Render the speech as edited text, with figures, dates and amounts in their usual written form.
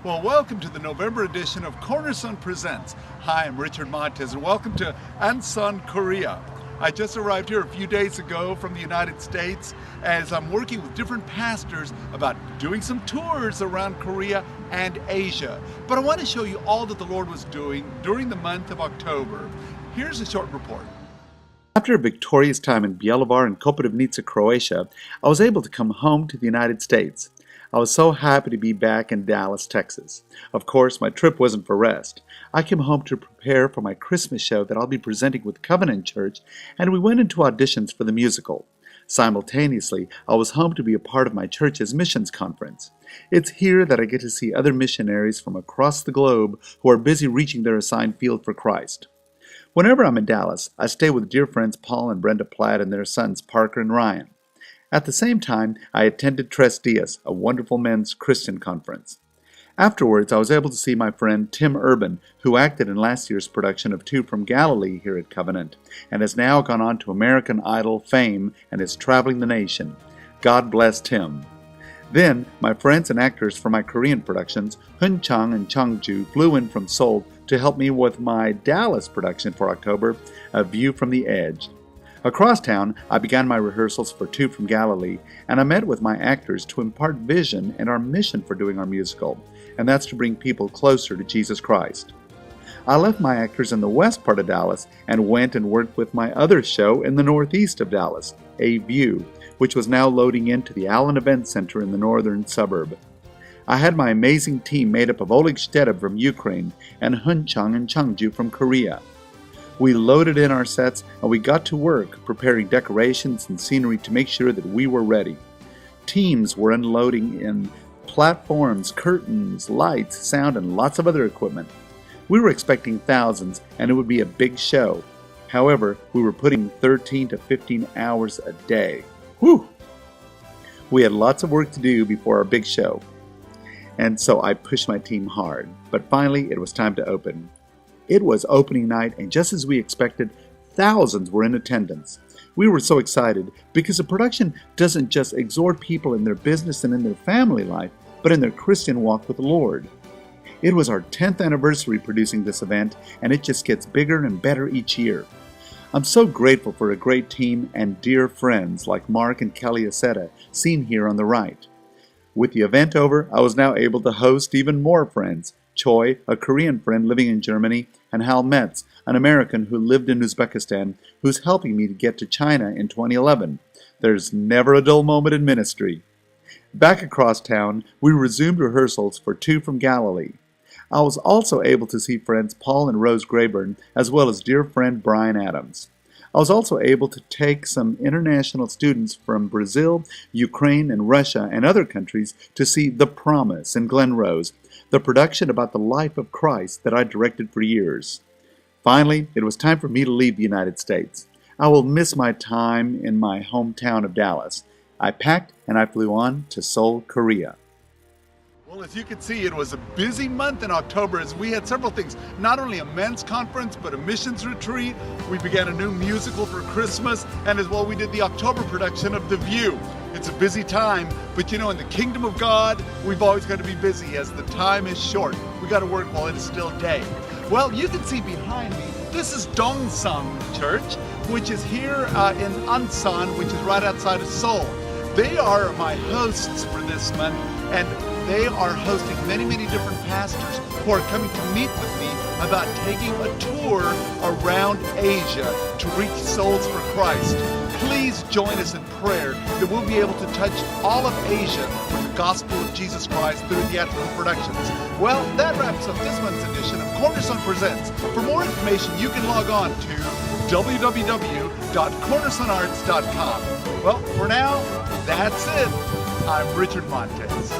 Well, welcome to the November edition of Cornerstone Presents. Hi, I'm Richard Montes, and welcome to Ansan, Korea. I just arrived here a few days ago from the United States as I'm working with different pastors about doing some tours around Korea and Asia. But I want to show you all that the Lord was doing during the month of October. Here's a short report. After a victorious time in Bjelovar and Koprivnica, Croatia, I was able to come home to the United States. I was so happy to be back in Dallas, Texas. Of course, my trip wasn't for rest. I came home to prepare for my Christmas show that I'll be presenting with Covenant Church, and we went into auditions for the musical. Simultaneously, I was home to be a part of my church's missions conference. It's here that I get to see other missionaries from across the globe who are busy reaching their assigned field for Christ. Whenever I'm in Dallas, I stay with dear friends Paul and Brenda Platt and their sons Parker and Ryan. At the same time, I attended Tres Dias, a wonderful men's Christian conference. Afterwards, I was able to see my friend Tim Urban, who acted in last year's production of Two from Galilee here at Covenant, and has now gone on to American Idol fame and is traveling the nation. God bless Tim. Then, my friends and actors from my Korean productions, Hun Chang and Changju, flew in from Seoul to help me with my Dallas production for October, A View from the Edge. Across town, I began my rehearsals for Two from Galilee, and I met with my actors to impart vision and our mission for doing our musical, and that's to bring people closer to Jesus Christ. I left my actors in the west part of Dallas and went and worked with my other show in the northeast of Dallas, A View, which was now loading into the Allen Event Center in the northern suburb. I had my amazing team made up of Oleg Shtedov from Ukraine and Hun Chang and Changju from Korea. We loaded in our sets and we got to work preparing decorations and scenery to make sure that we were ready. Teams were unloading in platforms, curtains, lights, sound, and lots of other equipment. We were expecting thousands and it would be a big show. However, we were putting 13 to 15 hours a day. Whew! We had lots of work to do before our big show. And so I pushed my team hard. But finally, it was time to open. It was opening night, and just as we expected, thousands were in attendance. We were so excited because the production doesn't just exhort people in their business and in their family life, but in their Christian walk with the Lord. It was our 10th anniversary producing this event, and it just gets bigger and better each year. I'm so grateful for a great team and dear friends like Mark and Kelly Aceta, seen here on the right. With the event over, I was now able to host even more friends. Choi, a Korean friend living in Germany, and Hal Metz, an American who lived in Uzbekistan, who's helping me to get to China in 2011. There's never a dull moment in ministry. Back across town, we resumed rehearsals for Two from Galilee. I was also able to see friends Paul and Rose Grayburn, as well as dear friend Brian Adams. I was also able to take some international students from Brazil, Ukraine, and Russia and other countries to see The Promise in Glen Rose, the production about the life of Christ that I directed for years. Finally, it was time for me to leave the United States. I will miss my time in my hometown of Dallas. I packed and I flew on to Seoul, Korea. Well, as you can see, it was a busy month in October as we had several things. Not only a men's conference, but a missions retreat. We began a new musical for Christmas, and as well we did the October production of The View. It's a busy time, but you know, in the kingdom of God, we've always got to be busy as the time is short. We got to work while it is still day. Well, you can see behind me, this is Dongsang Church, which is here in Ansan, which is right outside of Seoul. They are my hosts for this month, and they are hosting many different pastors who are coming to meet with me about taking a tour around Asia to reach souls for Christ. Please join us in prayer that we'll be able to touch all of Asia with the gospel of Jesus Christ through theatrical productions. Well, that wraps up this month's edition of Cornerstone Presents. For more information, you can log on to www.cornerstonearts.com. Well, for now, that's it. I'm Richard Montes.